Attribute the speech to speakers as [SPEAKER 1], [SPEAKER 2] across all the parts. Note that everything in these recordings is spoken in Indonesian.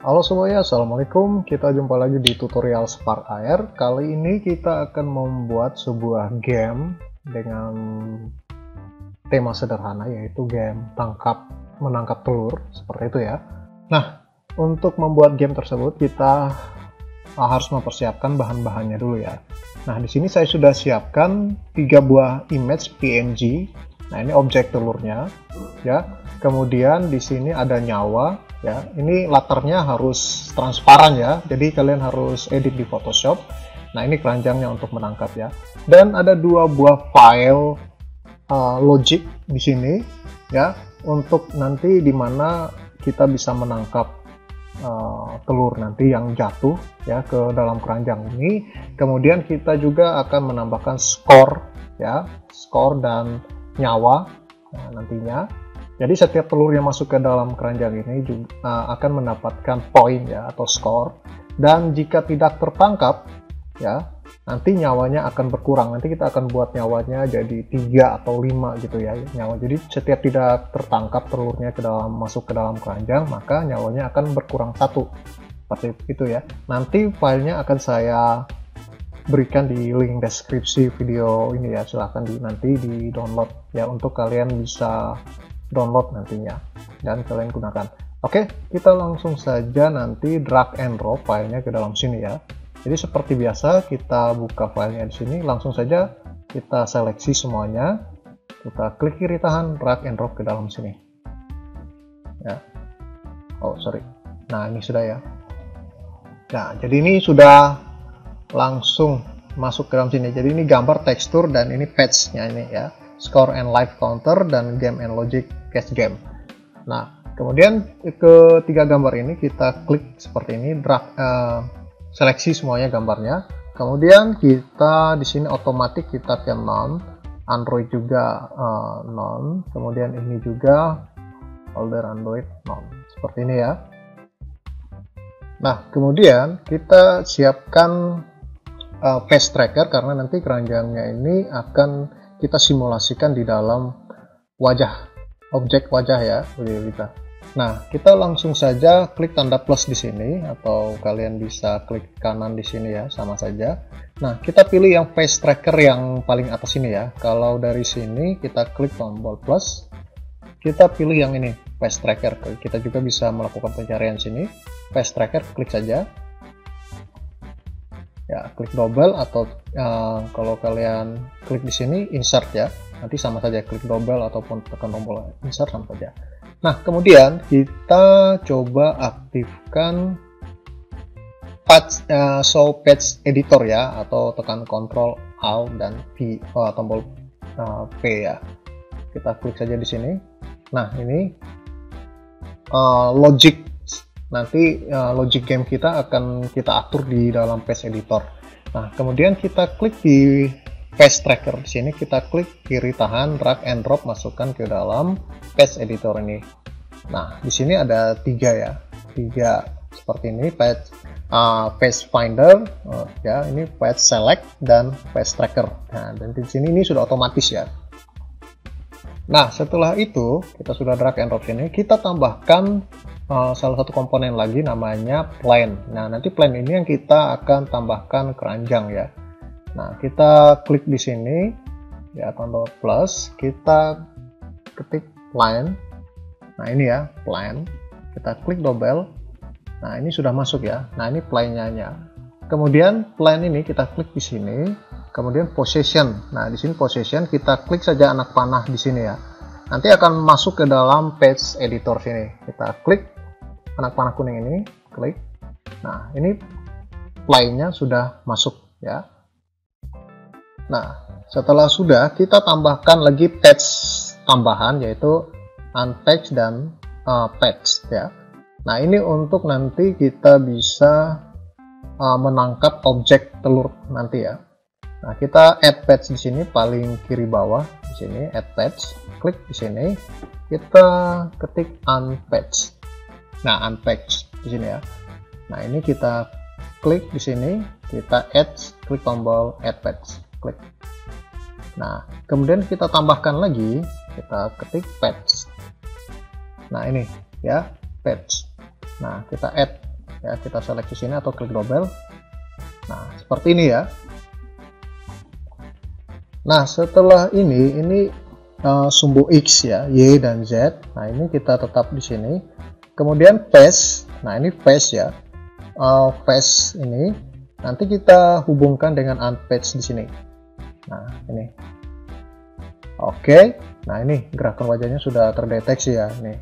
[SPEAKER 1] Halo semuanya, Assalamualaikum. Kita jumpa lagi di tutorial Spark Air. Kali ini kita akan membuat sebuah game dengan tema sederhana, yaitu game menangkap telur, seperti itu ya. Nah, untuk membuat game tersebut kita harus mempersiapkan bahan-bahannya dulu ya. Nah, di sini saya sudah siapkan 3 buah image PNG. Nah, ini objek telurnya ya. Kemudian di sini ada nyawa ya. Ini latarnya harus transparan ya. Jadi kalian harus edit di Photoshop. Nah, ini keranjangnya untuk menangkap ya. Dan ada 2 buah file logic di sini ya, untuk nanti dimana kita bisa menangkap telur nanti yang jatuh ya ke dalam keranjang ini. Kemudian kita juga akan menambahkan skor ya, skor dan nyawa nantinya. Jadi setiap telur yang masuk ke dalam keranjang ini juga akan mendapatkan poin ya, atau skor. Dan jika tidak tertangkap ya, nanti nyawanya akan berkurang. Nanti kita akan buat nyawanya jadi 3 atau 5 gitu ya nyawa. Jadi setiap tidak tertangkap telurnya masuk ke dalam keranjang, maka nyawanya akan berkurang 1. Seperti itu ya. Nanti filenya akan saya berikan di link deskripsi video ini ya. Silahkan nanti di download ya, untuk kalian bisa download nantinya dan kalian gunakan. Oke, kita langsung saja nanti drag and drop filenya ke dalam sini ya. Jadi seperti biasa kita buka filenya di sini, langsung saja kita seleksi semuanya, kita klik kiri tahan, drag and drop ke dalam sini ya. Oh sorry, nah ini sudah ya. Nah jadi ini sudah langsung masuk ke dalam sini. Jadi ini gambar, tekstur, dan ini patch-nya ini ya, score and live counter, dan game and logic cache game. Nah kemudian ketiga gambar ini kita klik seperti ini, drag seleksi semuanya gambarnya. Kemudian kita di sini otomatis kita ke non, Android juga non, kemudian ini juga folder Android non, seperti ini ya. Nah kemudian kita siapkan face tracker, karena nanti keranjangnya ini akan kita simulasikan di dalam objek wajah ya kita. Nah, kita langsung saja klik tanda plus di sini, atau kalian bisa klik kanan di sini ya, sama saja. Nah, kita pilih yang face tracker yang paling atas ini ya. Kalau dari sini kita klik tombol plus, kita pilih yang ini, face tracker. Kita juga bisa melakukan pencarian sini, face tracker, klik saja. Ya, klik double, atau kalau kalian klik di sini insert ya. Nanti sama saja, klik double ataupun tekan tombol insert sama saja. Nah, kemudian kita coba aktifkan show patch editor ya, atau tekan Ctrl Alt dan V, tombol P ya. Kita klik saja di sini. Nah, ini logic, nanti logic game kita akan kita atur di dalam patch editor. Nah, kemudian kita klik di face tracker di sini, kita klik kiri tahan, drag and drop, masukkan ke dalam patch editor ini. Nah, di sini ada 3 ya, 3 seperti ini, patch finder ya, ini patch select dan patch tracker. Nah, dan di sini ini sudah otomatis ya. Nah, setelah itu kita sudah drag and drop sini, kita tambahkan salah satu komponen lagi namanya plane. Nah, nanti plane ini yang kita akan tambahkan keranjang ya. Nah, kita klik di sini ya, tombol plus, kita ketik plane. Nah, ini ya, plane. Kita klik double. Nah, ini sudah masuk ya. Nah, ini plane-nya. Kemudian plane ini kita klik di sini, kemudian possession. Nah, di sini possession, kita klik saja anak panah di sini ya. Nanti akan masuk ke dalam patch editor sini. Kita klik anak panah kuning ini, klik. Nah, ini plane-nya sudah masuk ya. Nah, setelah sudah, kita tambahkan lagi patch tambahan, yaitu unpatch dan patch ya. Nah, ini untuk nanti kita bisa menangkap objek telur nanti ya. Nah, kita add patch di sini paling kiri bawah di sini, add patch. Klik di sini, kita ketik unpatch. Nah, unpatch di sini ya. Nah, ini kita klik di sini, kita add, klik tombol add patch. Klik. Nah, kemudian kita tambahkan lagi, kita ketik patch. Nah, ini ya, patch. Nah, kita add ya, kita seleksi sini atau klik double. Nah, seperti ini ya. Nah, setelah ini sumbu X ya, Y dan Z. Nah, ini kita tetap di sini. Kemudian paste. Nah, ini paste ya. Paste ini nanti kita hubungkan dengan unpaste di sini. Nah, ini. Oke. Nah, ini gerakan wajahnya sudah terdeteksi ya, nih.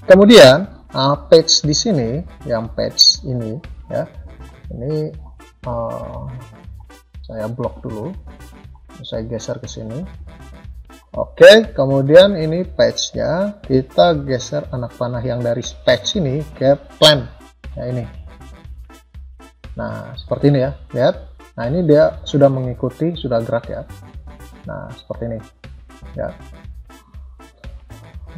[SPEAKER 1] Kemudian, page di sini, yang page ini ya. Ini saya blok dulu. Saya geser ke sini. Oke, kemudian ini page-nya kita geser anak panah yang dari page ini ke plan. Nah, ini. Nah, seperti ini ya. Lihat. Nah, ini dia sudah mengikuti, sudah gerak ya. Nah, seperti ini. Ya.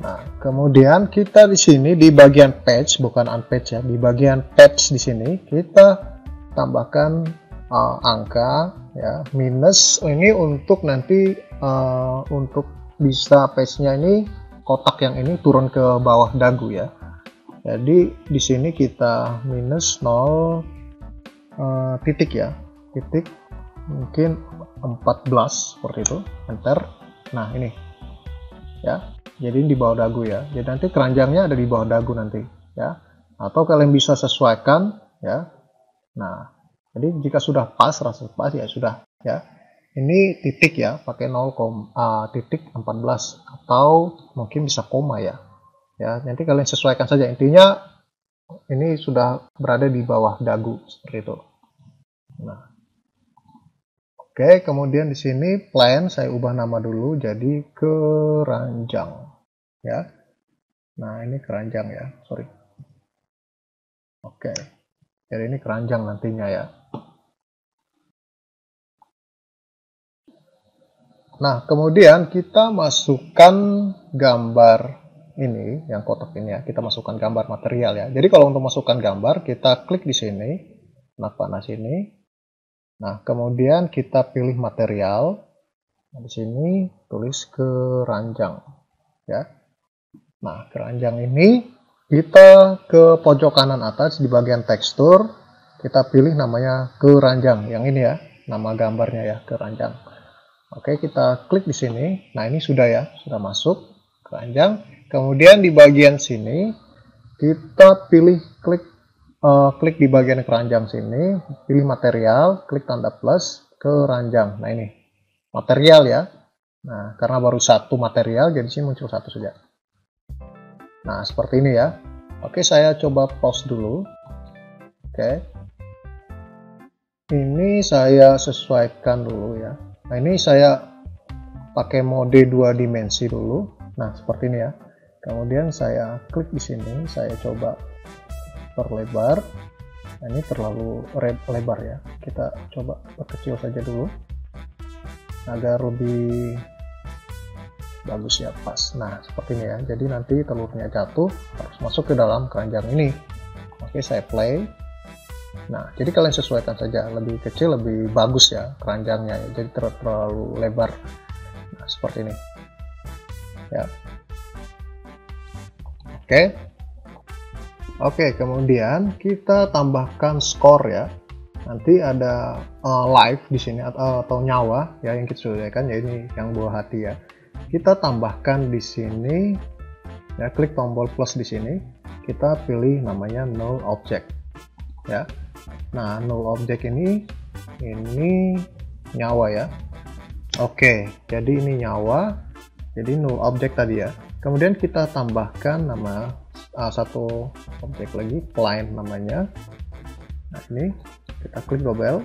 [SPEAKER 1] Nah, kemudian kita di sini di bagian page, bukan unpage ya. Di bagian page di sini kita tambahkan angka ya, minus ini untuk nanti untuk bisa page-nya ini, kotak yang ini turun ke bawah dagu ya. Jadi di sini kita minus 0 titik ya, titik mungkin 14 seperti itu, enter. Nah, ini ya, jadi di bawah dagu ya. Jadi nanti keranjangnya ada di bawah dagu nanti ya, atau kalian bisa sesuaikan ya. Nah, jadi jika sudah pas, rasa pas ya sudah ya. Ini titik ya, pakai 0, titik 14 atau mungkin bisa koma ya. Ya, nanti kalian sesuaikan saja. Intinya ini sudah berada di bawah dagu seperti itu. Nah, oke, kemudian di sini plan saya ubah nama dulu jadi keranjang ya. Nah, ini keranjang ya, sorry. Oke, jadi ini keranjang nantinya ya. Nah, kemudian kita masukkan gambar ini, yang kotak ini ya. Kita masukkan gambar material ya. Jadi kalau untuk masukkan gambar, kita klik di sini, anak panah sini. Nah, kemudian kita pilih material. Nah, di sini tulis keranjang ya. Nah, keranjang ini kita ke pojok kanan atas di bagian tekstur, kita pilih namanya keranjang. Yang ini ya, nama gambarnya ya, keranjang. Oke, kita klik di sini. Nah, ini sudah ya, sudah masuk keranjang. Kemudian di bagian sini kita pilih klik di bagian keranjang sini, pilih material, klik tanda plus keranjang. Nah, ini material ya. Nah, karena baru satu material, jadi sini muncul satu saja. Nah, seperti ini ya. Oke, saya coba pause dulu. Oke. Ini saya sesuaikan dulu ya. Nah, ini saya pakai mode 2 dimensi dulu. Nah, seperti ini ya. Kemudian saya klik di sini, saya coba perlebar. Nah, ini terlalu lebar ya. Kita coba perkecil saja dulu agar lebih bagus ya, pas. Nah, seperti ini ya. Jadi nanti telurnya jatuh harus masuk ke dalam keranjang ini. Oke, saya play. Nah, jadi kalian sesuaikan saja, lebih kecil lebih bagus ya keranjangnya ya. Jadi terlalu lebar. Nah, seperti ini ya. Oke, kemudian kita tambahkan skor ya. Nanti ada live di sini atau nyawa ya yang kita sesuaikan ya, ini yang buah hati ya. Kita tambahkan di sini ya, klik tombol plus di sini. Kita pilih namanya null object ya. Nah, null object ini nyawa ya. Oke, jadi ini nyawa. Jadi null object tadi ya. Kemudian kita tambahkan nama satu objek lagi, plan namanya. Nah, ini kita klik double.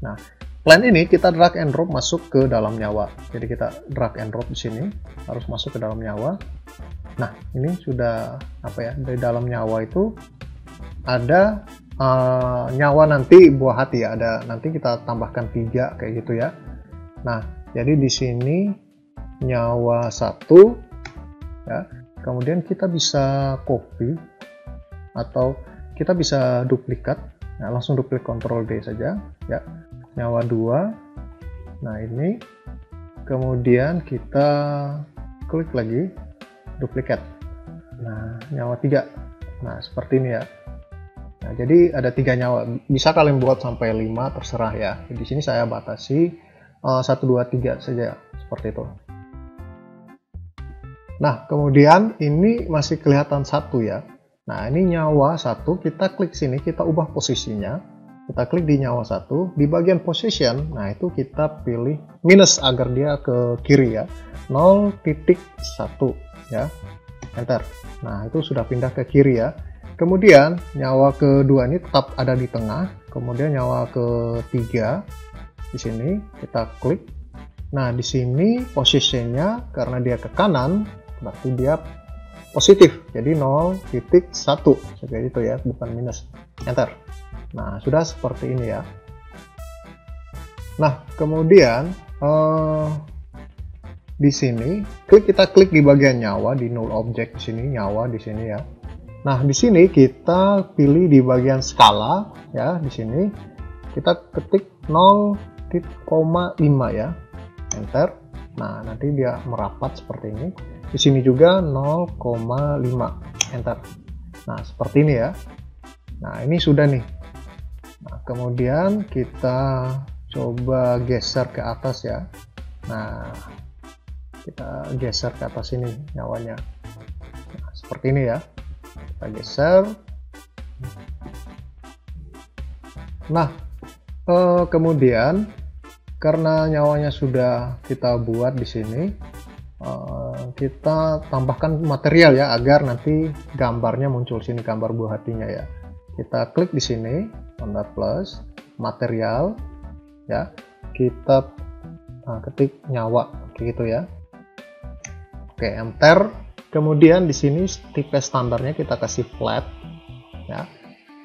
[SPEAKER 1] Nah, plan ini kita drag and drop masuk ke dalam nyawa. Jadi kita drag and drop di sini, harus masuk ke dalam nyawa. Nah, ini sudah apa ya? Dari dalam nyawa itu ada nyawa nanti buah hati ya. Ada, nanti kita tambahkan 3 kayak gitu ya. Nah, jadi di sini nyawa 1 ya. Kemudian kita bisa copy atau kita bisa duplikat. Nah, langsung duplik Ctrl D saja ya. Nyawa 2. Nah, ini kemudian kita klik lagi duplikat. Nah, nyawa 3. Nah, seperti ini ya. Nah, Nah, jadi ada 3 nyawa. Bisa kalian buat sampai 5, terserah ya. Di sini saya batasi 1, 2, 3 saja, seperti itu. Nah, kemudian ini masih kelihatan 1 ya. Nah, ini nyawa 1, kita klik sini, kita ubah posisinya. Kita klik di nyawa 1, di bagian position, nah itu kita pilih minus agar dia ke kiri ya. 0.1 ya. Enter. Nah, itu sudah pindah ke kiri ya. Kemudian nyawa kedua ini tetap ada di tengah. Kemudian nyawa ketiga di sini kita klik. Nah, di sini posisinya karena dia ke kanan, berarti dia positif. Jadi 0.1 seperti itu ya, bukan minus. Enter. Nah, sudah seperti ini ya. Nah, kemudian di sini kita klik di bagian nyawa di null object di sini, nyawa di sini ya. Nah, di sini kita pilih di bagian skala ya, di sini kita ketik 0,5 ya. Enter. Nah, nanti dia merapat seperti ini. Di sini juga 0,5. Enter. Nah, seperti ini ya. Nah, ini sudah nih. Nah, kemudian kita coba geser ke atas ya. Nah, kita geser ke atas ini nyawanya. Nah, seperti ini ya. Kita geser. Nah, kemudian karena nyawanya sudah kita buat di sini, kita tambahkan material ya agar nanti gambarnya muncul sini, gambar buah hatinya ya. Kita klik di sini, tanda plus, material ya. Kita ketik nyawa kayak gitu ya. Oke, enter. Kemudian di sini tipe standarnya kita kasih flat ya.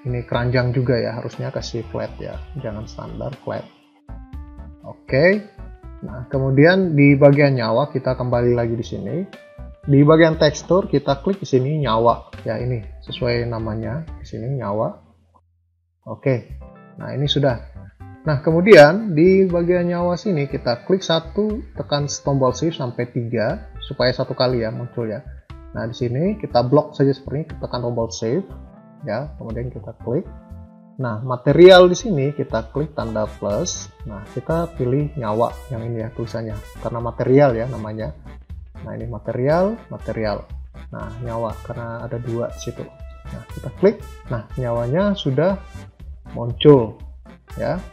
[SPEAKER 1] Ini keranjang juga ya, harusnya kasih flat ya, jangan standar, flat. Oke. Nah, kemudian di bagian nyawa kita kembali lagi di sini. Di bagian tekstur kita klik di sini nyawa ya, ini sesuai namanya di sini nyawa. Oke. Nah, ini sudah. Nah, kemudian di bagian nyawa sini kita klik 1, tekan tombol shift sampai 3 supaya 1 kali ya muncul ya. Nah, di sini kita blok saja seperti ini, tekan tombol shift ya, kemudian kita klik. Nah, material di sini kita klik tanda plus. Nah, kita pilih nyawa yang ini ya tulisannya, karena material ya namanya. Nah, ini material, material. Nah, nyawa karena ada 2 di situ. Nah, kita klik. Nah, nyawanya sudah muncul ya.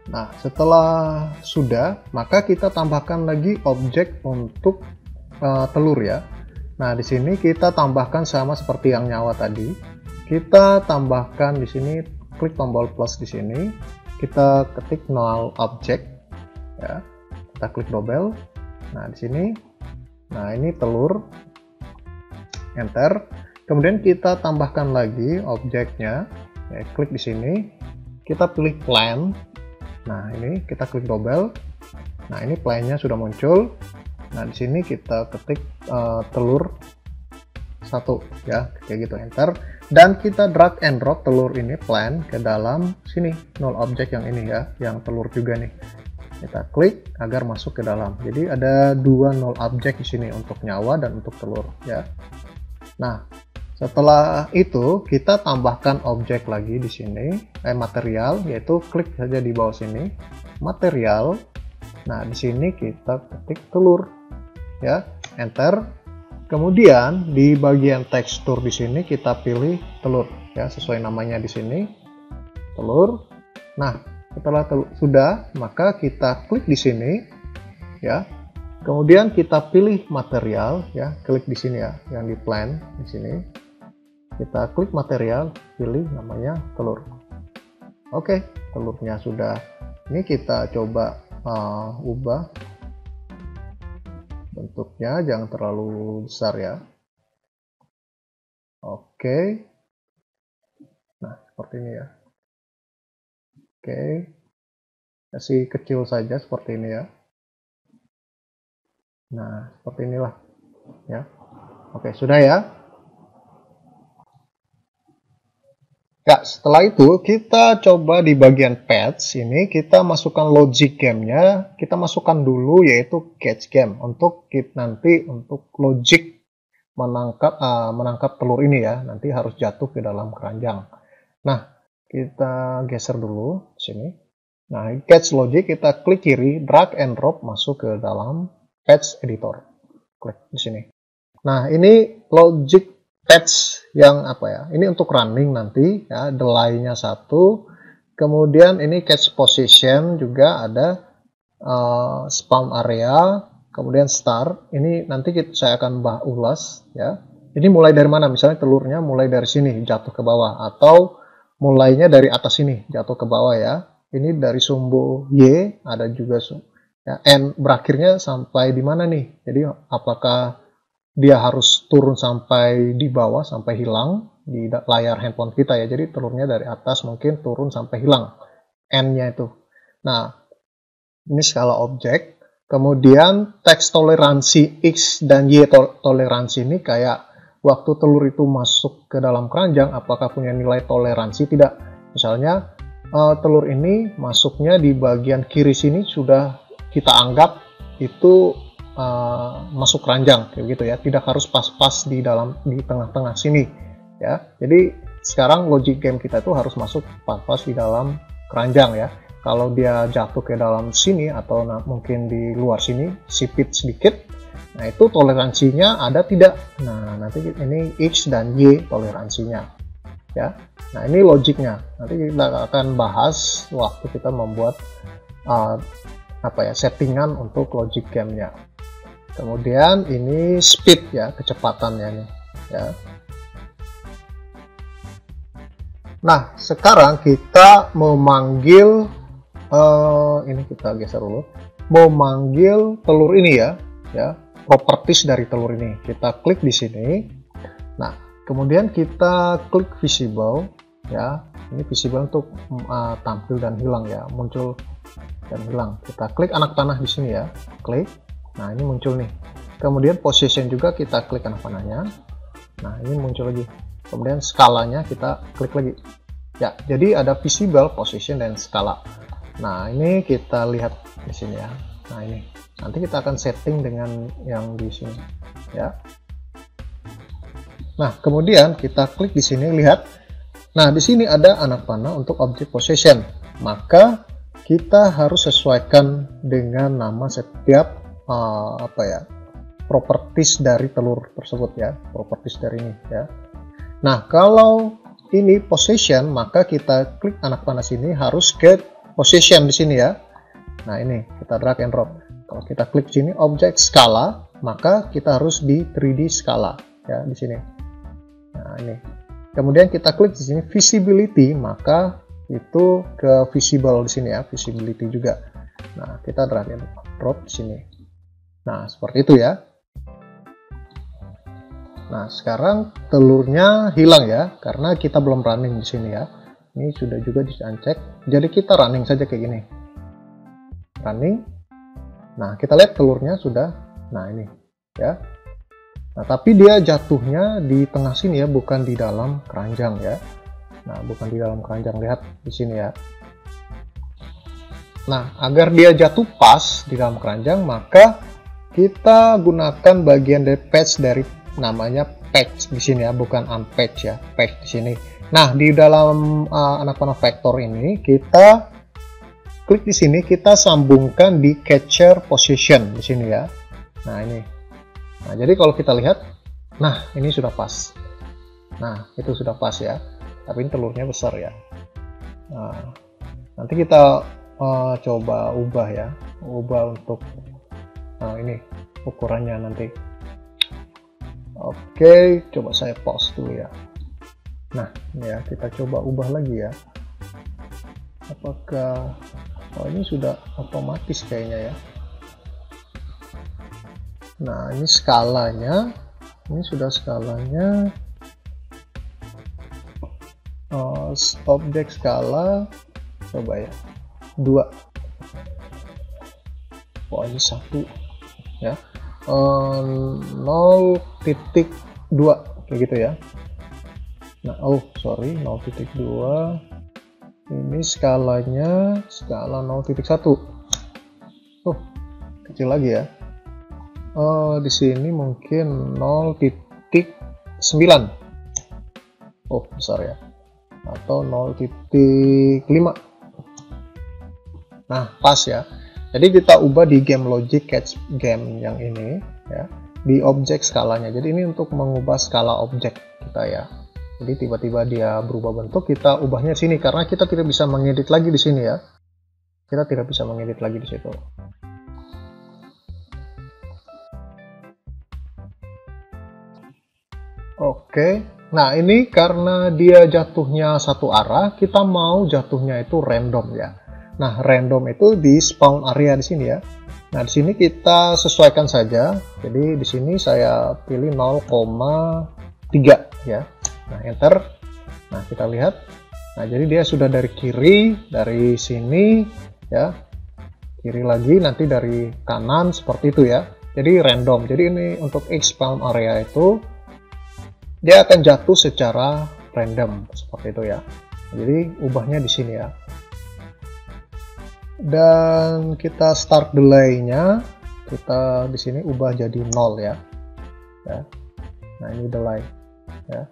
[SPEAKER 1] Nah, setelah sudah, maka kita tambahkan lagi objek untuk telur ya. Nah, di sini kita tambahkan sama seperti yang nyawa tadi. Kita tambahkan di sini, klik tombol plus di sini. Kita ketik null object ya. Kita klik double. Nah, di sini. Nah, ini telur. Enter. Kemudian kita tambahkan lagi objeknya. Ya, klik di sini. Kita pilih plan. Nah, ini kita klik double. Nah, ini plan-nya sudah muncul. Nah, di sini kita ketik telur 1 ya, kayak gitu, enter. Dan kita drag and drop telur ini plan ke dalam sini, null object yang ini ya, yang telur juga nih. Kita klik agar masuk ke dalam. Jadi ada 2 null object di sini untuk nyawa dan untuk telur ya. Nah, setelah itu kita tambahkan objek lagi di sini, material, yaitu klik saja di bawah sini, material. Nah, di sini kita ketik telur, ya, enter. Kemudian di bagian tekstur di sini kita pilih telur, ya, sesuai namanya di sini, telur. Nah, setelah sudah, maka kita klik di sini, ya. Kemudian kita pilih material, ya, klik di sini ya, yang di plan di sini. Kita klik material, pilih namanya telur. Oke, telurnya sudah. Ini kita coba ubah bentuknya, jangan terlalu besar ya. Oke. Nah, seperti ini ya. Oke. Kasih kecil saja seperti ini ya. Nah, seperti inilah ya. Oke, sudah ya. Ya, setelah itu kita coba di bagian patch ini kita masukkan logic game-nya, kita masukkan dulu yaitu catch game untuk nanti untuk logic menangkap telur ini ya, nanti harus jatuh ke dalam keranjang. Nah, kita geser dulu sini. Nah, catch logic kita klik kiri, drag and drop masuk ke dalam patch editor. Klik di sini. Nah, ini logic patch yang apa ya? Ini untuk running nanti ya, delay-nya 1. Kemudian ini catch position juga ada, spam area, kemudian start. Ini nanti saya akan ulas ya. Ini mulai dari mana? Misalnya telurnya mulai dari sini jatuh ke bawah, atau mulainya dari atas sini jatuh ke bawah ya. Ini dari sumbu Y, ada juga ya, N berakhirnya sampai di mana nih? Jadi apakah dia harus turun sampai di bawah sampai hilang di layar handphone kita ya. Jadi telurnya dari atas mungkin turun sampai hilang N-nya itu. Nah, ini skala objek. Kemudian teks toleransi X dan Y toleransi ini kayak waktu telur itu masuk ke dalam keranjang, apakah punya nilai toleransi tidak. Misalnya telur ini masuknya di bagian kiri sini sudah kita anggap itu masuk keranjang kayak gitu ya, tidak harus pas-pas di tengah-tengah sini ya. Jadi sekarang logic game kita itu harus masuk pas-pas di dalam keranjang ya. Kalau dia jatuh ke dalam sini atau mungkin di luar sini sipit sedikit, nah itu toleransinya ada tidak. Nah, nanti ini X dan Y toleransinya ya. Nah, ini logiknya. Nanti kita akan bahas waktu kita membuat settingan untuk logic game-nya. Kemudian ini speed ya, kecepatannya nih ya. Nah, sekarang kita memanggil ini kita geser dulu. Memanggil telur ini ya, properties dari telur ini. Kita klik di sini. Nah, kemudian kita klik visible ya. Ini visible untuk tampil dan hilang ya, muncul dan hilang. Kita klik anak panah di sini ya. Klik. Nah, ini muncul nih. Kemudian position juga kita klik anak panahnya. Nah, ini muncul lagi. Kemudian skalanya kita klik lagi. Ya, jadi ada visible, position, dan skala. Nah, ini kita lihat di sini ya. Nah, ini. Nanti kita akan setting dengan yang di sini ya. Nah, kemudian kita klik di sini, lihat. Nah, di sini ada anak panah untuk object position. Maka kita harus sesuaikan dengan nama setiap properties dari telur tersebut ya, properties dari ini ya. Nah, kalau ini position, maka kita klik anak panah sini harus ke position di sini ya. Nah, ini kita drag and drop. Kalau kita klik sini object skala, maka kita harus di 3D skala ya di sini. Nah, ini. Kemudian kita klik di sini visibility, maka itu ke visible di sini ya, visibility juga. Nah, kita drag and drop di sini. Nah, seperti itu ya. Nah, sekarang telurnya hilang ya, karena kita belum running di sini ya. Ini sudah juga di-uncheck. Jadi kita running saja kayak gini. Running. Nah, kita lihat telurnya sudah. Nah, ini ya. Nah, tapi dia jatuhnya di tengah sini ya, bukan di dalam keranjang ya. Nah, bukan di dalam keranjang, lihat di sini ya. Nah, agar dia jatuh pas di dalam keranjang, maka kita gunakan bagian dari patch dari namanya patch di sini ya, bukan unpatch ya, patch di sini. Nah, di dalam anak panah vektor ini kita klik di sini, kita sambungkan di catcher position di sini ya. Nah, ini. Nah, jadi kalau kita lihat, nah ini sudah pas. Nah, itu sudah pas ya. Tapi ini telurnya besar ya. Nah, nanti kita coba ubah ya, ubah untuk ini ukurannya nanti. Oke, coba saya pause dulu ya. Nah, ya kita coba ubah lagi ya. Apakah ini sudah otomatis kayaknya ya. Nah, ini skalanya, ini sudah skalanya. Objek skala, coba ya, 2. Oh, ini 1 ya. 0.2 kayak gitu ya. Nah, sorry, 0.2. Ini skalanya skala 0.1. Kecil lagi ya. Di sini mungkin 0.5 Oh, besar ya. Atau 0.5. Nah, pas ya. Jadi kita ubah di game logic catch game yang ini ya, di objek skalanya. Jadi ini untuk mengubah skala objek kita ya. Jadi tiba-tiba dia berubah bentuk, kita ubahnya sini karena kita tidak bisa mengedit lagi di sini ya. Kita tidak bisa mengedit lagi di situ. Oke, nah ini karena dia jatuhnya satu arah, kita mau jatuhnya itu random ya. Nah, random itu di spawn area di sini ya. Nah, di sini kita sesuaikan saja. Jadi di sini saya pilih 0,3 ya. Nah, enter. Nah, kita lihat. Nah, jadi dia sudah dari kiri, dari sini ya. Kiri lagi, nanti dari kanan seperti itu ya. Jadi random. Jadi ini untuk X spawn area itu dia akan jatuh secara random seperti itu ya. Jadi ubahnya di sini ya. Dan kita start delay-nya kita di sini ubah jadi 0 ya. Nah, ini delay ya.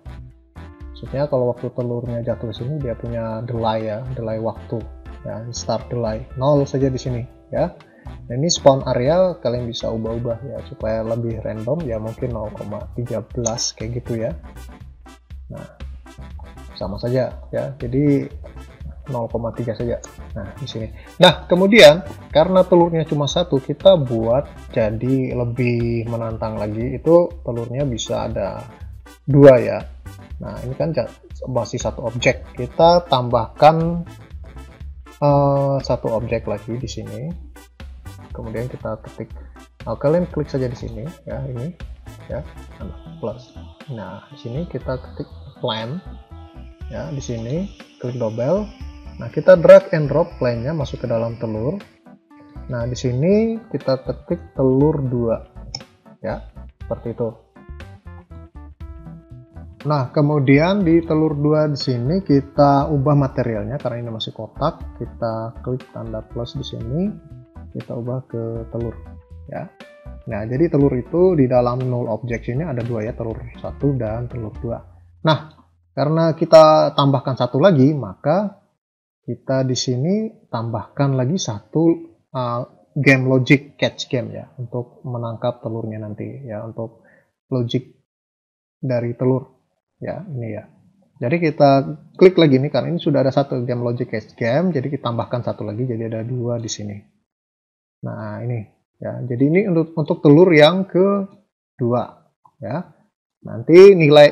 [SPEAKER 1] Maksudnya kalau waktu telurnya jatuh di sini dia punya delay ya, delay waktu. Ya, start delay 0 saja di sini ya. Nah, ini spawn area kalian bisa ubah-ubah ya supaya lebih random ya, mungkin 0,13 kayak gitu ya. Nah, sama saja ya. Jadi 0,3 saja. Nah, di sini. Nah, kemudian karena telurnya cuma satu, kita buat jadi lebih menantang lagi. Itu telurnya bisa ada 2 ya. Nah, ini kan masih satu objek. Kita tambahkan satu objek lagi di sini. Kemudian kita ketik, kalian klik saja di sini ya, ini ya, plus. Nah, di sini kita ketik plan ya, di sini klik double. Nah, kita drag and drop plan-nya masuk ke dalam telur. Nah, di sini kita ketik telur 2 ya, seperti itu. Nah, kemudian di telur 2 di sini kita ubah materialnya karena ini masih kotak. Kita klik tanda plus di sini. Kita ubah ke telur ya. Nah, jadi telur itu di dalam null object ini ada 2 ya, telur 1 dan telur 2. Nah, karena kita tambahkan satu lagi, maka kita di sini tambahkan lagi satu game logic catch game ya, untuk menangkap telurnya nanti ya, untuk logic dari telur ya, ini ya. Jadi kita klik lagi nih karena ini sudah ada satu game logic catch game, jadi kita tambahkan satu lagi, jadi ada 2 di sini. Nah, ini ya. Jadi ini untuk telur yang kedua ya. Nanti nilai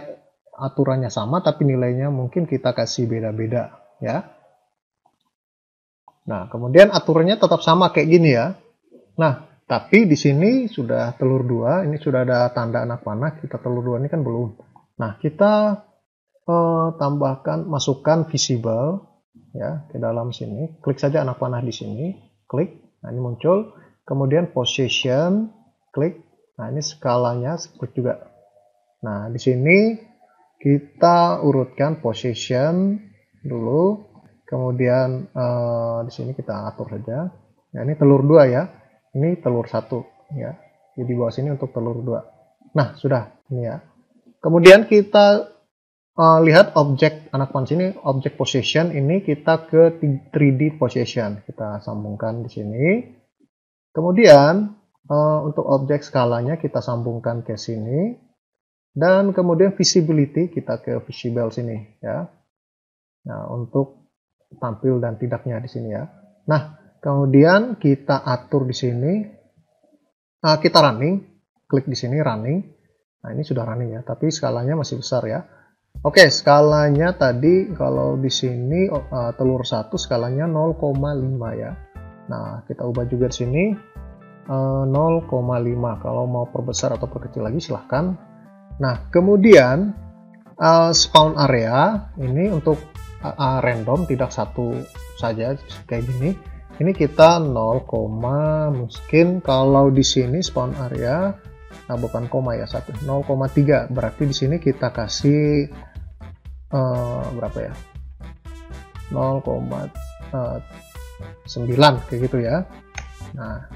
[SPEAKER 1] aturannya sama tapi nilainya mungkin kita kasih beda-beda ya. Nah, kemudian aturannya tetap sama kayak gini ya. Nah, tapi di sini sudah telur 2, ini sudah ada tanda anak panah, kita telur 2 ini kan belum. Nah, kita tambahkan, masukkan visible ya ke dalam sini. Klik saja anak panah di sini, klik. Nah, ini muncul. Kemudian position, klik. Nah, ini skalanya, klik juga. Nah, di sini kita urutkan position dulu. Kemudian di sini kita atur saja. Nah, ini telur 2 ya. Ini telur 1 ya. Jadi bawah sini untuk telur 2. Nah, sudah ini ya. Kemudian kita lihat objek anak panah sini, objek position ini kita ke 3D position. Kita sambungkan di sini. Kemudian untuk objek skalanya kita sambungkan ke sini. Dan kemudian visibility kita ke visible sini ya. Nah, untuk tampil dan tidaknya di sini ya. Nah, kemudian kita atur di sini. Kita running, klik di sini running. Nah, ini sudah running ya, tapi skalanya masih besar ya. Oke, skalanya tadi kalau di sini telur 1 skalanya 0,5 ya. Nah, kita ubah juga di sini 0,5. Kalau mau perbesar atau perkecil lagi silahkan. Nah, kemudian spawn area ini untuk random, tidak satu saja kayak gini. Ini kita 0, mungkin kalau di sini spawn area, nah bukan koma ya, 0,3. Berarti di sini kita kasih berapa ya? 0,9 kayak gitu ya. Nah,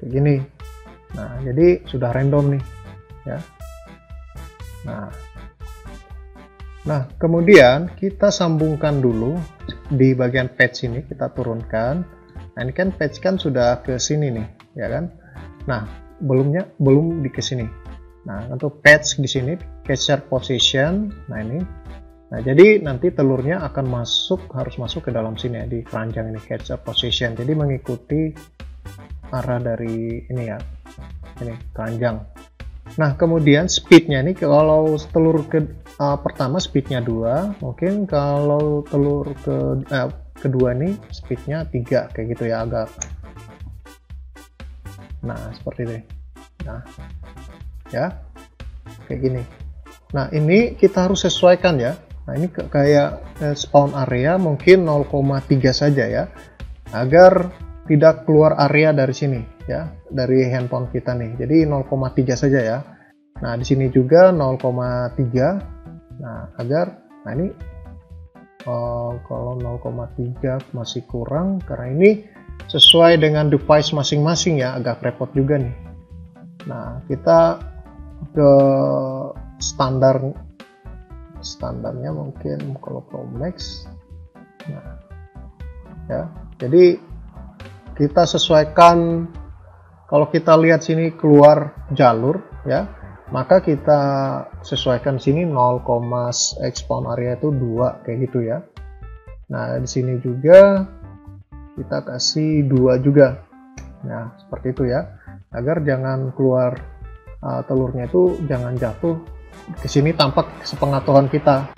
[SPEAKER 1] kayak gini. Nah, jadi sudah random nih ya. Nah, kemudian kita sambungkan dulu di bagian patch ini, kita turunkan. Nah, ini kan patch kan sudah ke sini nih, ya kan? Nah, belum di ke sini. Nah, untuk patch di sini catcher position. Nah, ini. Nah, jadi nanti telurnya akan harus masuk ke dalam sini ya, di keranjang ini catcher position. Jadi mengikuti arah dari ini ya. Ini keranjang. Nah, kemudian speednya nih, kalau telur pertama speednya 2, mungkin kalau telur kedua nih speednya 3, kayak gitu ya, agak. Nah, seperti ini. Nah, ya, kayak gini. Nah, ini kita harus sesuaikan ya. Nah, ini kayak spawn area mungkin 0,3 saja ya, agar tidak keluar area dari sini ya, dari handphone kita nih. Jadi 0,3 saja ya. Nah, di sini juga 0,3. Nah, nah ini kalau 0,3 masih kurang karena ini sesuai dengan device masing-masing ya, agak repot juga nih. Nah, kita ke standarnya mungkin kalau Pro Max. Nah, ya. Jadi kita sesuaikan, kalau kita lihat sini keluar jalur ya, maka kita sesuaikan sini 0, spawn area itu 2, kayak gitu ya. Nah, di sini juga kita kasih 2 juga. Nah, seperti itu ya, agar jangan keluar telurnya itu jangan jatuh ke sini tanpa sepengetahuan kita.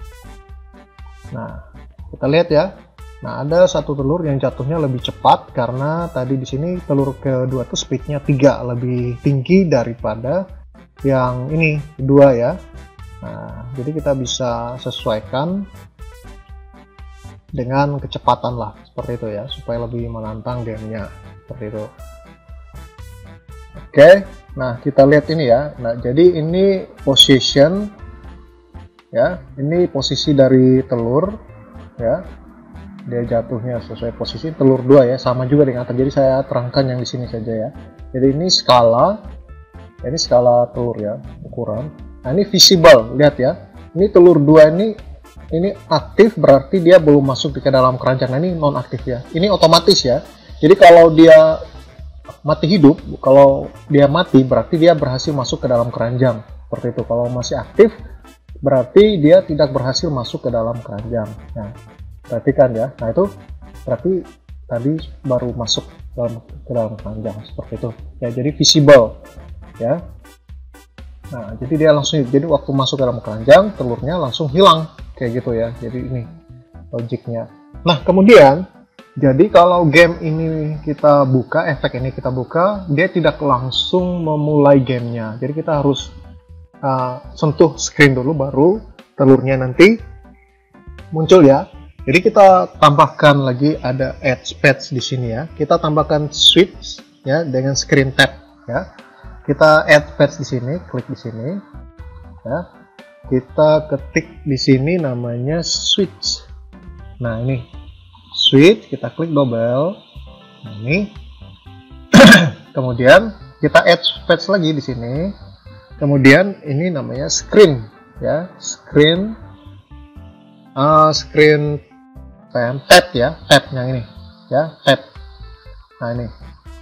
[SPEAKER 1] Nah, kita lihat ya. Nah, ada satu telur yang jatuhnya lebih cepat karena tadi di sini telur kedua itu speednya 3, lebih tinggi daripada yang ini 2 ya. Nah, jadi kita bisa sesuaikan dengan kecepatan lah, seperti itu ya, supaya lebih menantang gamenya, seperti itu. Oke, nah kita lihat ini ya. Nah, jadi ini position ya, ini posisi dari telur ya. Dia jatuhnya sesuai posisi telur 2 ya, sama juga dengan atas. Jadi saya terangkan yang di sini saja ya. Jadi ini skala telur ya, ukuran. Nah, ini visible, lihat ya. Ini telur 2 ini aktif, berarti dia belum masuk ke dalam keranjang. Nah, ini non aktif ya. Ini otomatis ya. Jadi kalau dia mati hidup, kalau dia mati berarti dia berhasil masuk ke dalam keranjang. Seperti itu. Kalau masih aktif berarti dia tidak berhasil masuk ke dalam keranjang. Nah, perhatikan ya. Nah, itu berarti tadi baru masuk ke dalam keranjang, seperti itu ya. Jadi visible ya. Nah, jadi dia langsung, jadi waktu masuk ke dalam keranjang telurnya langsung hilang, kayak gitu ya. Jadi ini logiknya. Nah, kemudian jadi kalau game ini kita buka, efek ini kita buka, dia tidak langsung memulai gamenya. Jadi kita harus sentuh screen dulu, baru telurnya nanti muncul ya. Jadi kita tambahkan lagi ada add patch di sini ya. Kita tambahkan switch ya dengan screen tap ya. Kita add patch di sini, klik di sini ya. Kita ketik di sini namanya switch. Nah, ini switch, kita klik double. Nah, ini. Kemudian kita add patch lagi di sini. Kemudian ini namanya screen ya, screen tab ya, tab yang ini ya, tab. Nah, ini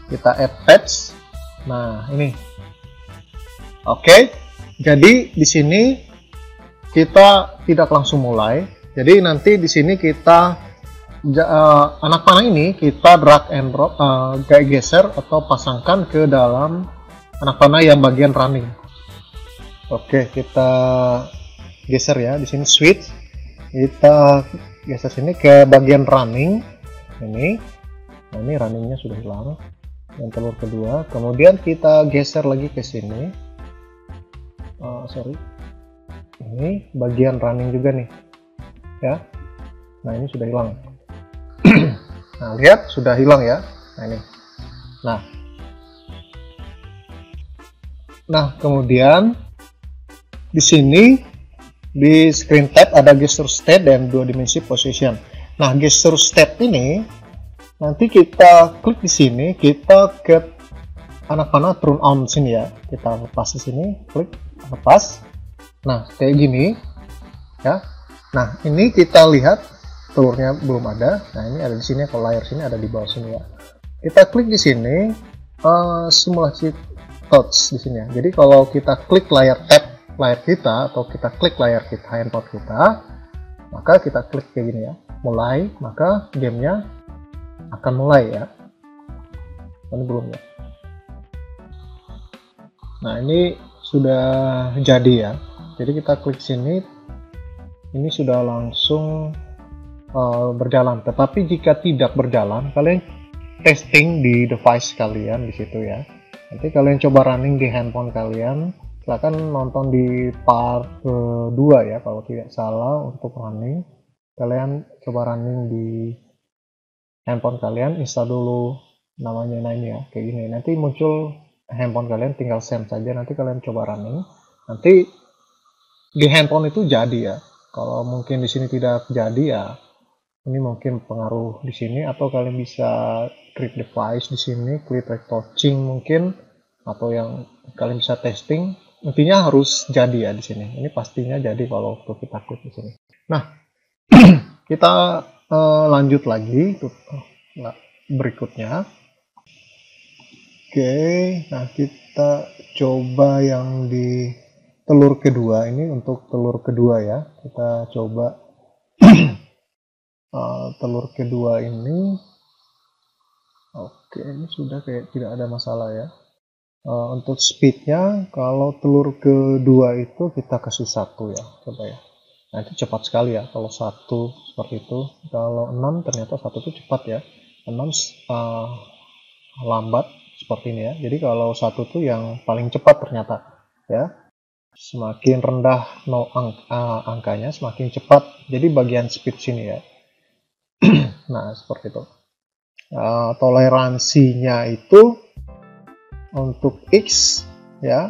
[SPEAKER 1] kita add patch. Nah, ini oke. Jadi di sini kita tidak langsung mulai. Jadi nanti di sini kita anak panah ini kita drag and drop, geser atau pasangkan ke dalam anak panah yang bagian running. Oke, kita geser ya di sini switch. Kita geser sini ke bagian running ini. Nah, ini runningnya sudah hilang yang telur kedua. Kemudian kita geser lagi ke sini. Ini bagian running juga nih ya. Nah, ini sudah hilang. Nah, lihat sudah hilang ya. Nah, ini. Nah, kemudian di sini di screen tab ada gesture state dan 2 dimensi position. Nah, gesture state ini nanti kita klik di sini, kita ke anak panah turn on sini ya. Kita lepas di sini, klik lepas. Nah, kayak gini ya. Nah, ini kita lihat telurnya belum ada. Nah, ini ada di sini, kalau layar sini ada di bawah sini ya. Kita klik di sini, simulasi touch di sini ya. Jadi kalau kita klik layar kita atau kita klik layar kita handphone kita, maka kita klik kayak gini ya, mulai, maka gamenya akan mulai ya. Ini belum ya. Nah, ini sudah jadi ya. Jadi kita klik sini, ini sudah langsung berjalan. Tetapi jika tidak berjalan, kalian testing di device kalian di situ ya. Nanti kalian coba running di handphone kalian. Silahkan nonton di part kedua ya, kalau tidak salah untuk running. Kalian coba running di handphone kalian, install dulu namanya. Nah, ini ya, kayak gini. Nanti muncul handphone kalian, tinggal save saja. Nanti kalian coba running. Nanti di handphone itu jadi ya. Kalau mungkin di sini tidak jadi ya, ini mungkin pengaruh di sini, atau kalian bisa create device di sini, klik touching mungkin, atau yang kalian bisa testing. Intinya harus jadi ya di sini. Ini pastinya jadi kalau waktu kita klik di sini. Nah, kita lanjut lagi berikutnya. Oke, nah kita coba yang di telur kedua. Ini untuk telur kedua ya. Kita coba telur kedua ini. Oke, ini sudah kayak tidak ada masalah ya. Untuk speednya, kalau telur kedua itu kita kasih 1 ya, coba ya. Nah, itu cepat sekali ya kalau 1 seperti itu. Kalau 6 ternyata 1 itu cepat ya, 6 lambat seperti ini ya. Jadi kalau 1 itu yang paling cepat ternyata ya. Semakin rendah angkanya, semakin cepat. Jadi bagian speed sini ya. Nah, seperti itu. Toleransinya itu untuk X ya,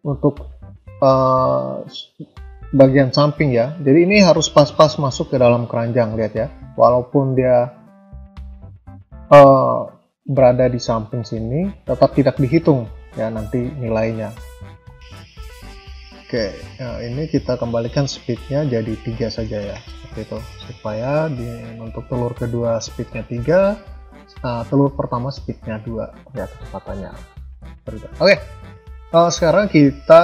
[SPEAKER 1] untuk bagian samping ya. Jadi ini harus pas-pas masuk ke dalam keranjang, lihat ya. Walaupun dia berada di samping sini, tetap tidak dihitung ya nanti nilainya. Oke, nah ini kita kembalikan speednya jadi 3 saja ya, seperti itu, supaya untuk telur kedua speednya 3, telur pertama speednya 2 ya, kecepatannya. Oke, sekarang kita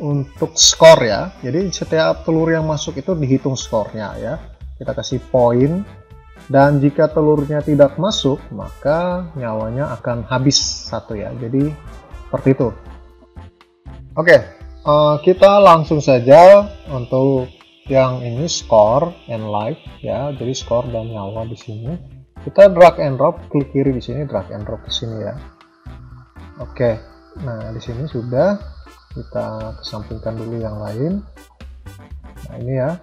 [SPEAKER 1] untuk skor ya. Jadi setiap telur yang masuk itu dihitung skornya ya. Kita kasih poin, dan jika telurnya tidak masuk maka nyawanya akan habis 1 ya. Jadi seperti itu. Oke, kita langsung saja untuk yang ini, score and life ya. Jadi skor dan nyawa di sini. Kita drag and drop, klik kiri di sini, drag and drop ke sini ya. Oke, nah di sini sudah, kita kesampingkan dulu yang lain. Nah ini ya,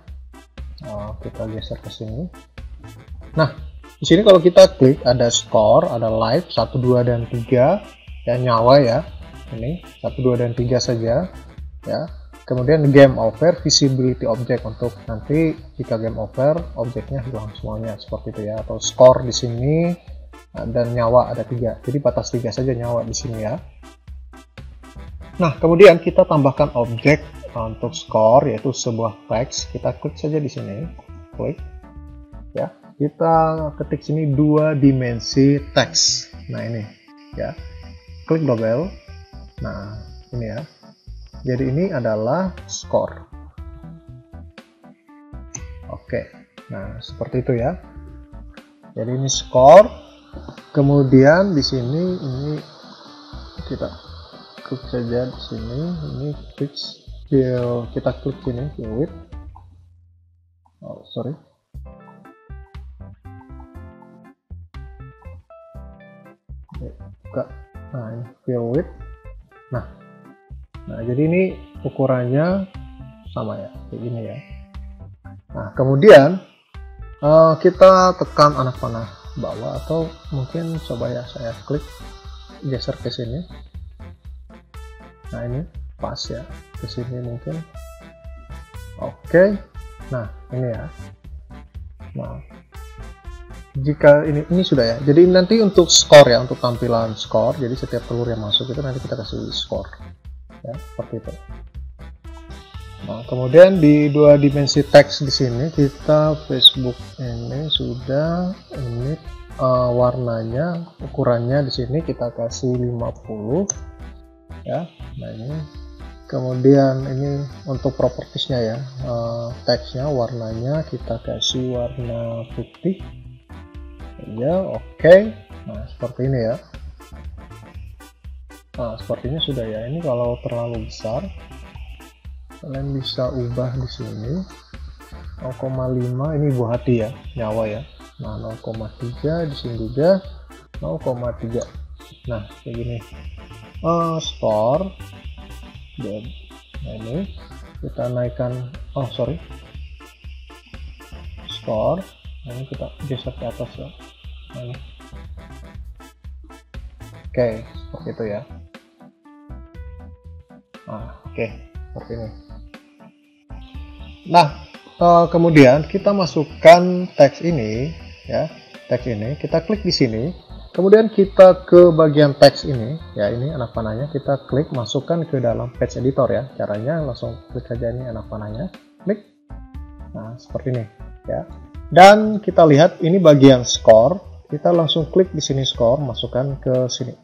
[SPEAKER 1] kita geser ke sini. Nah di sini kalau kita klik ada score, ada life 1, 2 dan 3 ya, nyawa ya. Ini 1, 2 dan 3 saja ya. Kemudian game over, visibility object, untuk nanti jika game over objeknya hilang semuanya seperti itu ya. Atau skor di sini, dan nyawa ada 3, jadi batas 3 saja nyawa di sini ya. Nah kemudian kita tambahkan objek untuk skor, yaitu sebuah teks. Kita klik saja di sini, klik ya, kita ketik sini 2 dimensi teks. Nah ini ya, klik double. Nah ini ya, jadi ini adalah skor. Oke, nah seperti itu ya. Jadi ini skor. Kemudian di sini ini kita klik saja di sini. Ini fix fill, kita klik sini fill width. Oh sorry. Oke, buka. Nah ini fill width. Nah, jadi ini ukurannya sama ya, kayak gini ya. Nah, kemudian kita tekan anak panah bawah, atau mungkin coba ya saya klik geser ke sini. Nah, ini pas ya, ke sini mungkin. Oke. Nah, ini ya. Nah, jika ini sudah ya. Jadi nanti untuk skor ya, untuk tampilan skor, jadi setiap telur yang masuk itu nanti kita kasih skor. Ya, seperti itu. Nah, kemudian di dua dimensi teks di sini kita Facebook ini sudah ini warnanya, ukurannya di sini kita kasih 50 ya. Nah, ini kemudian ini untuk propertiesnya ya, teksnya warnanya kita kasih warna putih ya. Oke. Nah, seperti ini ya. Nah, sepertinya sudah ya. Ini kalau terlalu besar kalian bisa ubah di sini 0,5, ini buah hati ya, nyawa ya. Nah, 0,3 di sini juga 0,3. Nah, kayak gini. Store dan nah, ini kita naikkan, store. Nah, ini kita geser ke atas ya. Nah, ini. Oke, seperti itu ya. Nah, oke, seperti ini. Nah, kemudian kita masukkan teks ini ya, teks ini kita klik di sini, kemudian kita ke bagian teks ini ya, ini anak panahnya kita klik masukkan ke dalam page editor ya. Caranya langsung klik saja ini anak panahnya, klik. Nah, seperti ini ya. Dan kita lihat ini bagian score, kita langsung klik di sini score, masukkan ke sini.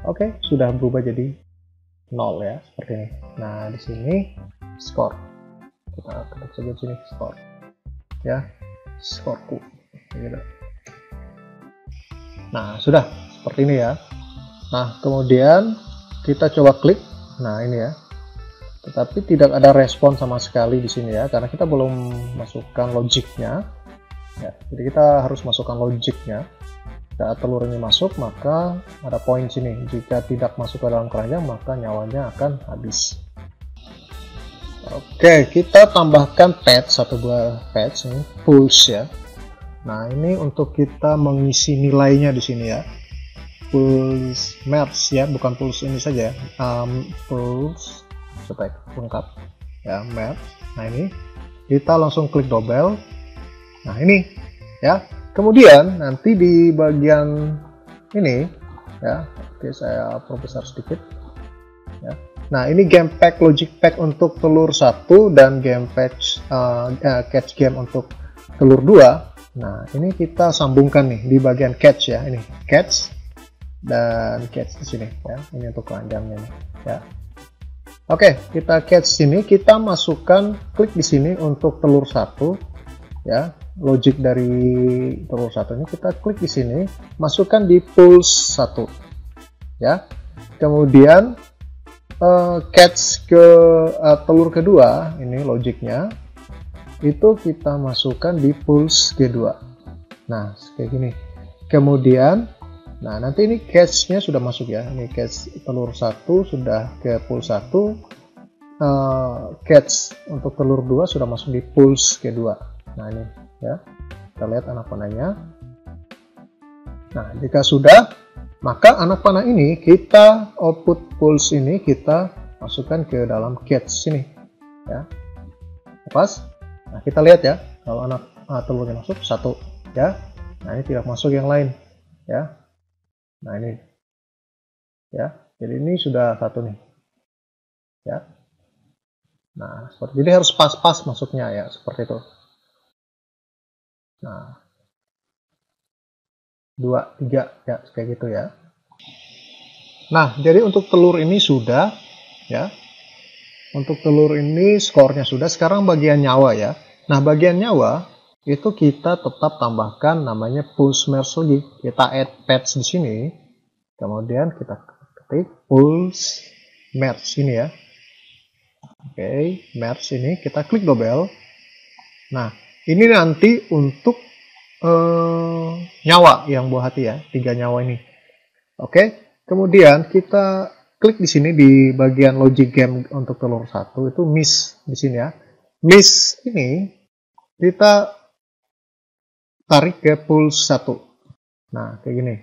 [SPEAKER 1] Oke, sudah berubah jadi 0 ya, seperti ini. Nah, di sini score. Kita klik saja sini score ya, scoreku gitu. Nah, sudah seperti ini ya. Nah, kemudian kita coba klik. Nah, ini ya, tetapi tidak ada respon sama sekali di sini ya, karena kita belum masukkan logiknya ya. Jadi kita harus masukkan logiknya. Saat telur ini masuk, maka ada poin sini. Jika tidak masuk ke dalam keranjang, maka nyawanya akan habis. Oke, kita tambahkan pad, satu buah pad ini, pulse ya. Nah, ini untuk kita mengisi nilainya di sini ya. Pulse merge ya, bukan pulse ini saja. Pulse spek lengkap ya, merge. Nah, ini kita langsung klik double. Nah, ini ya. Kemudian nanti di bagian ini ya, oke, saya perbesar sedikit ya. Nah, ini game pack logic pack untuk telur 1 dan game patch catch game untuk telur 2. Nah, ini kita sambungkan nih di bagian catch ya, ini catch dan catch di sini ya. Ini untuk keranjangnya nih ya. Oke, kita catch sini, kita masukkan klik di sini untuk telur 1 ya. Logic dari telur 1 ini kita klik di sini, masukkan di pulse 1 ya. Kemudian catch ke telur kedua, ini logiknya itu kita masukkan di pulse kedua. Nah, kayak gini. Kemudian nah, nanti ini catch-nya sudah masuk ya, ini catch telur 1 sudah ke pulse 1, catch untuk telur 2 sudah masuk di pulse kedua. Nah, ini ya, kita lihat anak panahnya. Nah, jika sudah, maka anak panah ini kita output pulse ini kita masukkan ke dalam catch sini ya. Lepas, nah kita lihat ya, kalau anak telurnya masuk 1 ya. Nah, ini tidak masuk yang lain ya. Nah, ini ya. Jadi ini sudah 1 nih ya. Nah, seperti jadi harus pas-pas masuknya ya, seperti itu. Nah, 2, 3 ya, kayak gitu ya. Nah, jadi untuk telur ini sudah ya. Untuk telur ini skornya sudah. Sekarang bagian nyawa ya. Nah, bagian nyawa itu kita tetap tambahkan namanya pulse merge lagi. Kita add patch di sini. Kemudian kita ketik pulse merge ini ya. Oke, merge ini kita klik double. Nah, ini nanti untuk nyawa yang buah hati ya, 3 nyawa ini. Oke, kemudian kita klik di sini di bagian logic game untuk telur 1 itu miss di sini ya. Miss ini kita tarik ke pulse 1. Nah, kayak gini.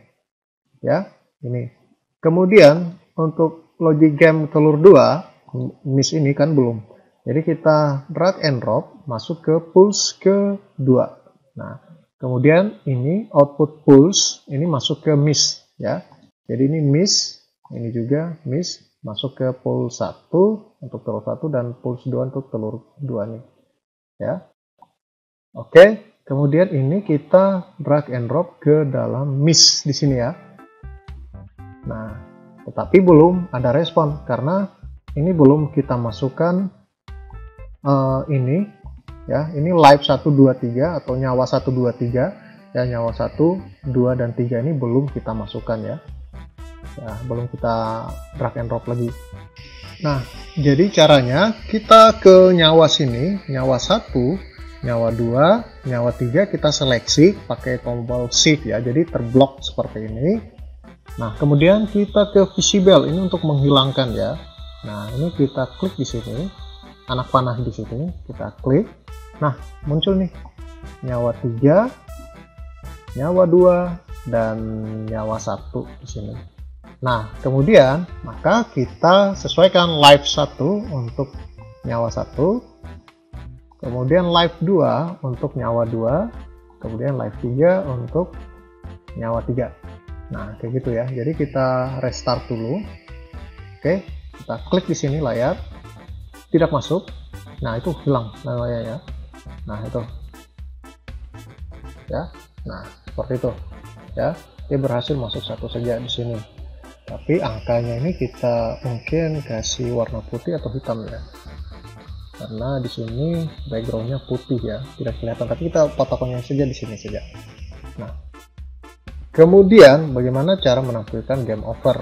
[SPEAKER 1] Ya, ini. Kemudian untuk logic game telur 2, miss ini kan belum. Jadi kita drag and drop masuk ke pulse ke-2. Nah, kemudian ini output pulse ini masuk ke miss ya. Jadi ini miss, ini juga miss, masuk ke pool 1 untuk telur 1 dan pool 2 untuk telur 2 nih ya. Oke, kemudian ini kita drag and drop ke dalam miss di sini ya. Nah, tetapi belum ada respon karena ini belum kita masukkan ini ya, ini live 1 2 3 atau nyawa 1 2 3 ya, nyawa 1 2 dan 3 ini belum kita masukkan ya. Ya, belum kita drag and drop lagi. Nah, jadi caranya kita ke nyawa sini, nyawa 1, nyawa 2, nyawa 3 kita seleksi pakai tombol shift ya. Jadi terblok seperti ini. Nah, kemudian kita ke visible ini untuk menghilangkan ya. Nah, ini kita klik di sini. Anak panah di sini kita klik. Nah, muncul nih nyawa 3, nyawa 2 dan nyawa 1 di sini. Nah, kemudian maka kita sesuaikan live 1 untuk nyawa 1, kemudian live 2 untuk nyawa 2, kemudian live 3 untuk nyawa 3. Nah, kayak gitu ya. Jadi kita restart dulu. Oke, kita klik di sini layar. Tidak masuk. Nah, itu hilang namanya ya. Nah, itu. Ya. Nah, seperti itu. Ya, dia berhasil masuk satu saja di sini. Tapi angkanya ini kita mungkin kasih warna putih atau hitam ya. Karena di sini backgroundnya putih ya, tidak kelihatan. Tapi kita patokannya saja di sini saja. Nah, kemudian bagaimana cara menampilkan game over?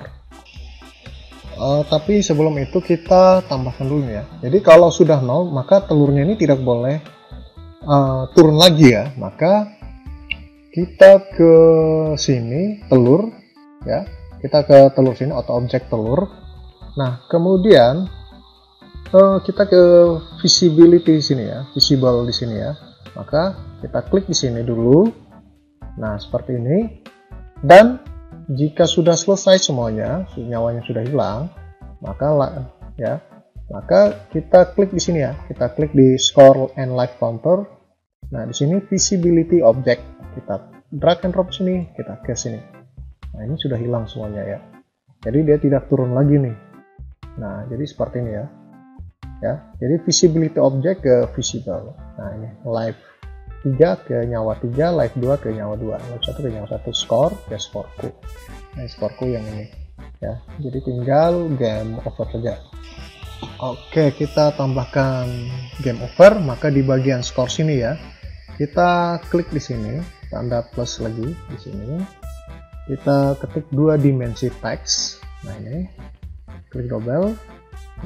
[SPEAKER 1] Tapi sebelum itu kita tambahkan dulu ya. Jadi kalau sudah 0 maka telurnya ini tidak boleh turun lagi ya. Maka kita ke sini telur ya. Kita ke telur sini atau objek telur. Nah, kemudian kita ke visibility sini ya, visible di sini ya. Maka kita klik di sini dulu. Nah, seperti ini. Dan jika sudah selesai semuanya, nyawanya sudah hilang, maka kita klik di sini ya. Kita klik di score and life counter. Nah, di sini visibility object. Kita drag and drop sini, kita ke sini. Nah, ini sudah hilang semuanya ya. Jadi dia tidak turun lagi nih. Nah, jadi seperti ini ya. Ya, jadi visibility object ke visible. Nah, ini live 3 ke nyawa 3, live 2 ke nyawa 2, live 1 ke nyawa 1, score ke scoreku. Nah, scoreku yang ini ya. Jadi tinggal game over saja. Oke, kita tambahkan game over, maka di bagian score sini ya. Kita klik di sini, tanda plus lagi di sini. Kita ketik 2 dimensi teks. Nah, ini klik double.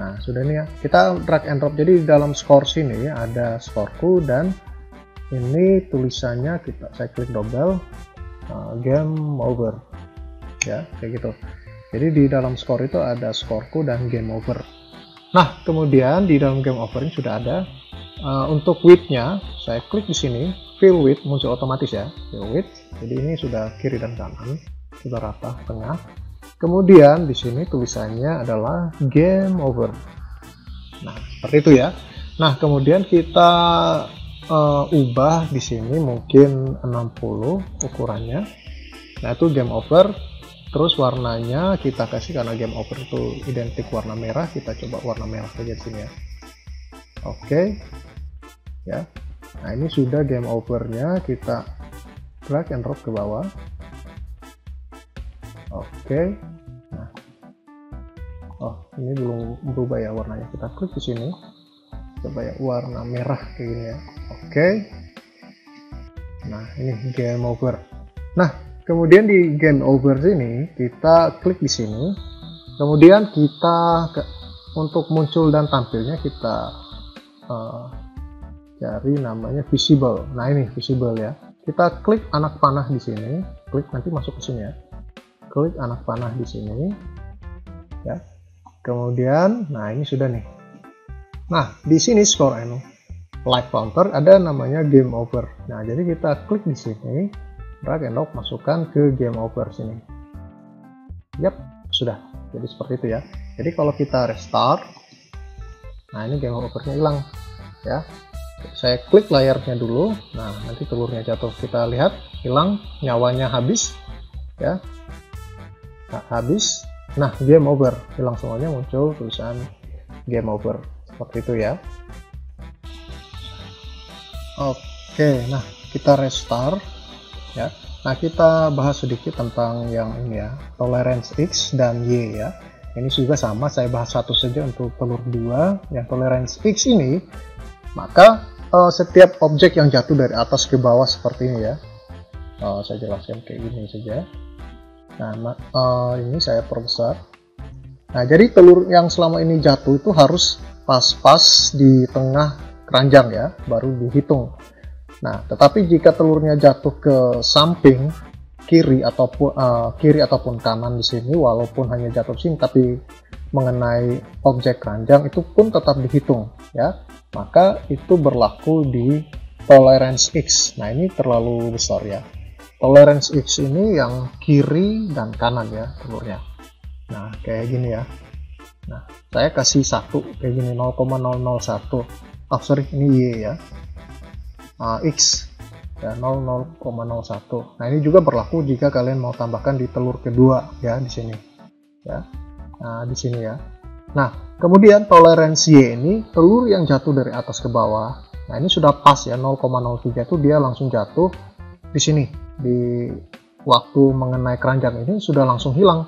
[SPEAKER 1] Nah, sudah ini ya. Kita drag and drop. Jadi di dalam score sini ada scoreku dan ini tulisannya saya klik double game over. Ya, kayak gitu. Jadi di dalam score itu ada scoreku dan game over. Nah, kemudian di dalam game over ini sudah ada untuk width-nya, saya klik di sini, fill width muncul otomatis ya, fill width. Jadi ini sudah kiri dan kanan, sudah rata tengah. Kemudian di sini tulisannya adalah game over. Nah, seperti itu ya. Nah, kemudian kita ubah di sini mungkin 60 ukurannya. Nah, itu game over. Terus warnanya kita kasih, karena game over itu identik warna merah, kita coba warna merah saja di sini ya. Oke. Ya. Nah, ini sudah game overnya, kita drag and drop ke bawah. Oke. Nah. Oh, ini belum berubah ya warnanya. Kita klik di sini. Coba ya warna merah kayak gini ya. Oke. Nah, ini game over. Nah, kemudian di game over sini kita klik di sini. Kemudian kita untuk muncul dan tampilnya kita cari namanya visible. Nah, ini visible ya. Kita klik anak panah di sini. Klik, nanti masuk ke sini ya. Klik anak panah di sini. Ya. Kemudian, nah ini sudah nih. Nah, di sini score and live counter ada namanya game over. Nah, jadi kita klik di sini, drag and drop masukkan ke game over sini. Yap, sudah. Jadi seperti itu ya. Jadi kalau kita restart, nah ini game overnya hilang ya. Saya klik layarnya dulu. Nah, nanti telurnya jatuh. Kita lihat hilang, nyawanya habis ya. Nah, habis. Nah, game over, langsung aja muncul tulisan game over seperti itu ya. Oke, nah kita restart ya. Nah, kita bahas sedikit tentang yang ini ya, tolerance X dan Y ya. Ini juga sama, saya bahas satu saja untuk telur 2. Yang tolerance X ini, maka setiap objek yang jatuh dari atas ke bawah seperti ini ya. Saya jelaskan kayak gini saja. Nah, ini saya perbesar. Nah, jadi telur yang selama ini jatuh itu harus pas-pas di tengah keranjang ya, baru dihitung. Nah, tetapi jika telurnya jatuh ke samping kiri ataupun kanan di sini, walaupun hanya jatuh sini tapi mengenai objek keranjang, itu pun tetap dihitung ya. Maka itu berlaku di tolerance X. Nah, ini terlalu besar ya. Tolerance X ini yang kiri dan kanan ya telurnya. Nah, kayak gini ya. Nah, saya kasih 1 kayak gini, 0,001. Sorry, ini Y ya. X ya, 0,01. Nah, ini juga berlaku jika kalian mau tambahkan di telur kedua ya, di sini ya. Nah, di sini ya. Nah, kemudian toleransi Y ini telur yang jatuh dari atas ke bawah. Nah, ini sudah pas ya, 0,03 itu dia langsung jatuh di sini. Di waktu mengenai keranjang ini sudah langsung hilang.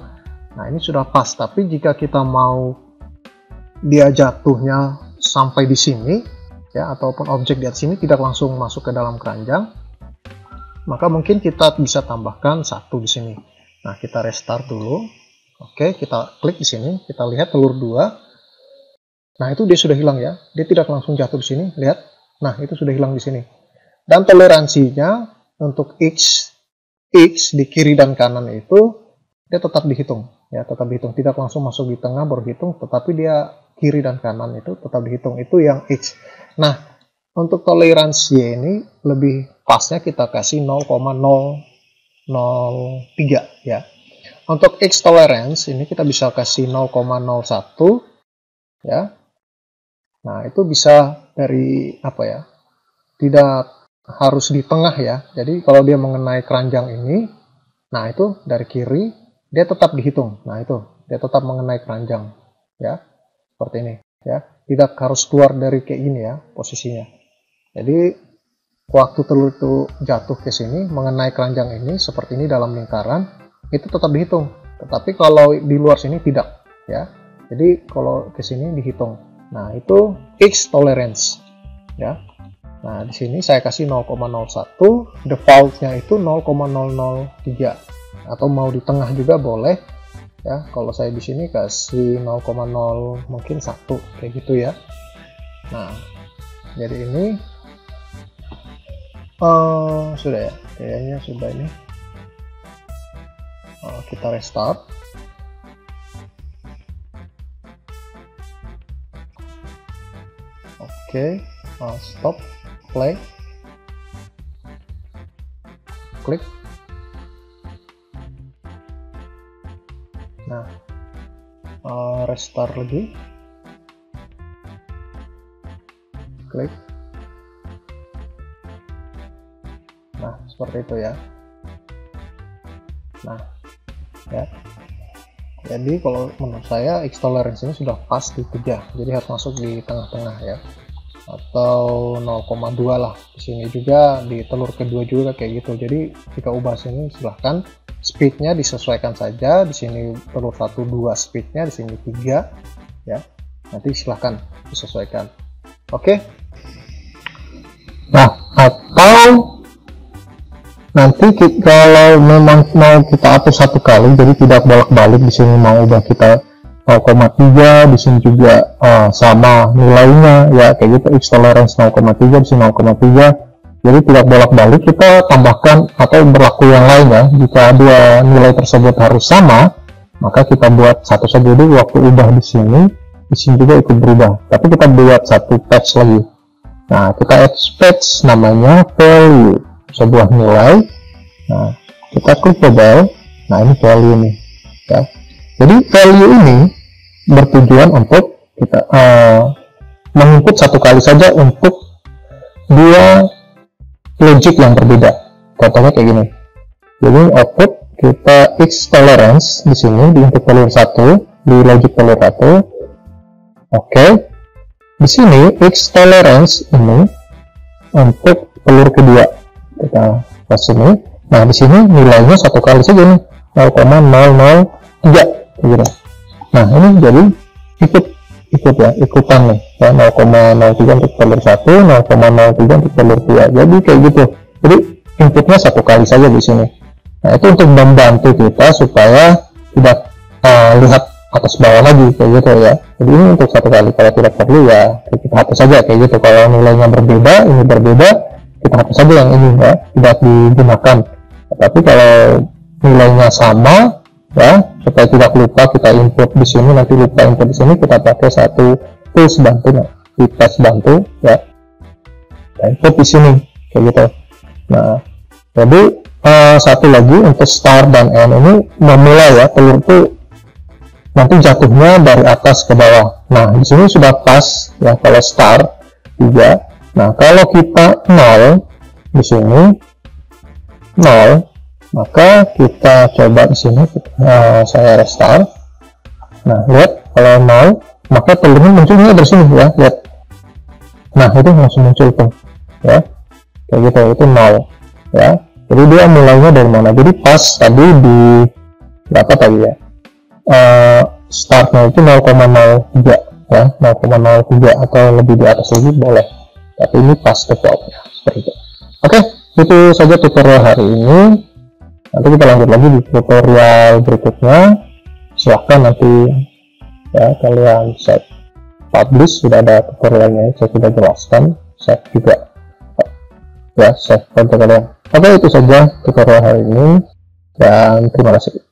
[SPEAKER 1] Nah, ini sudah pas. Tapi jika kita mau dia jatuhnya sampai di sini ya, ataupun objek di atas sini tidak langsung masuk ke dalam keranjang, maka mungkin kita bisa tambahkan 1 di sini. Nah, kita restart dulu. Oke, kita klik di sini, kita lihat telur 2. Nah, itu dia sudah hilang ya. Dia tidak langsung jatuh di sini, lihat. Nah, itu sudah hilang di sini. Dan toleransinya untuk X di kiri dan kanan itu dia tetap dihitung ya, tetap dihitung, tidak langsung masuk di tengah baru hitung, tetapi dia kiri dan kanan itu tetap dihitung, itu yang X. Nah, untuk toleransi ini lebih pasnya kita kasih 0,003 ya. Untuk X tolerance ini kita bisa kasih 0,01 ya. Nah, itu bisa dari apa ya, tidak harus di tengah ya. Jadi kalau dia mengenai keranjang ini, nah itu dari kiri dia tetap dihitung. Nah, itu dia tetap mengenai keranjang ya, seperti ini ya, tidak harus keluar dari kayak gini ya posisinya. Jadi waktu telur itu jatuh ke sini mengenai keranjang ini seperti ini dalam lingkaran, itu tetap dihitung. Tetapi kalau di luar sini tidak ya. Jadi kalau ke sini dihitung. Nah, itu X tolerance ya. Nah, di sini saya kasih 0,01, defaultnya itu 0,003 atau mau di tengah juga boleh ya. Kalau saya di sini kasih 0,0 mungkin 1 kayak gitu ya. Nah, jadi ini sudah ya, kayaknya sudah ini. Kita restart. Oke, stop, play, klik. Nah, restart lagi, klik. Nah, seperti itu ya. Nah ya, jadi kalau menurut saya X tolerance ini sudah pas di 3, jadi harus masuk di tengah-tengah ya, atau 0,2 lah. Di sini juga di telur kedua juga kayak gitu. Jadi jika ubah sini silahkan, speednya disesuaikan saja. Di sini telur 1 2 speednya, di sini 3 ya, nanti silahkan disesuaikan. Oke. Nah, atau nanti kalau memang mau kita atur satu kali, jadi tidak bolak-balik, di sini mau ubah kita 0,3, di sini juga sama nilainya ya, kayak gitu. X tolerance 0,3, di sini 0,3, jadi tidak bolak-balik, kita tambahkan atau berlaku yang lain ya. Jika dua nilai tersebut harus sama, maka kita buat satu saja. Jadi waktu ubah di sini juga ikut berubah, tapi kita buat satu patch lagi. Nah, kita add patch namanya value, sebuah nilai. Nah, kita klik double. Nah, ini value nih ya. Jadi value ini bertujuan untuk kita menginput satu kali saja untuk dua logic yang berbeda. Contohnya kayak gini. Jadi output kita X tolerance di sini di input telur 1, di logic telur 1. Oke. Di sini X tolerance ini untuk telur kedua. Kita pas sini. Nah, di sini nilainya satu kali saja nih, 0,003 gitu. Nah, ini jadi ikutan nih ya, 0,03 untuk telur 1, 0,03 untuk telur 2. Jadi kayak gitu. Jadi inputnya satu kali saja di sini. Nah, itu untuk membantu kita supaya tidak lihat atas bawah lagi kayak gitu ya. Jadi ini untuk satu kali, kalau tidak perlu ya kita hapus saja kayak gitu. Kalau nilainya berbeda, ini berbeda, kita hapus saja yang ini ya, tidak digunakan. Tapi kalau nilainya sama ya, supaya tidak lupa kita input di sini, nanti lupa input di sini, kita pakai satu tools bantu, kita bantu ya, kita input di sini kayak gitu. Nah, jadi satu lagi untuk start dan end ini memulai ya, telur itu nanti jatuhnya dari atas ke bawah. Nah, di sini sudah pas ya kalau start 3. Nah, kalau kita 0 di sini 0, maka kita coba di sini saya restart. Nah, lihat kalau 0, maka telurnya munculnya dari sini ya, lihat. Nah, itu langsung muncul tuh ya, kayak gitu, itu 0 ya. Jadi dia mulainya dari mana? Jadi pas tadi di berapa tadi ya, startnya itu 0,03 ya, 0,03 atau lebih di atas lagi boleh, tapi ini pas defaultnya seperti itu. Oke, itu saja tutorial hari ini. Nanti kita lanjut lagi di tutorial berikutnya. Silahkan nanti ya kalian save publish, sudah ada tutorialnya, saya sudah jelaskan, save juga ya, save untuk kalian. Oke, itu saja tutorial hari ini dan terima kasih.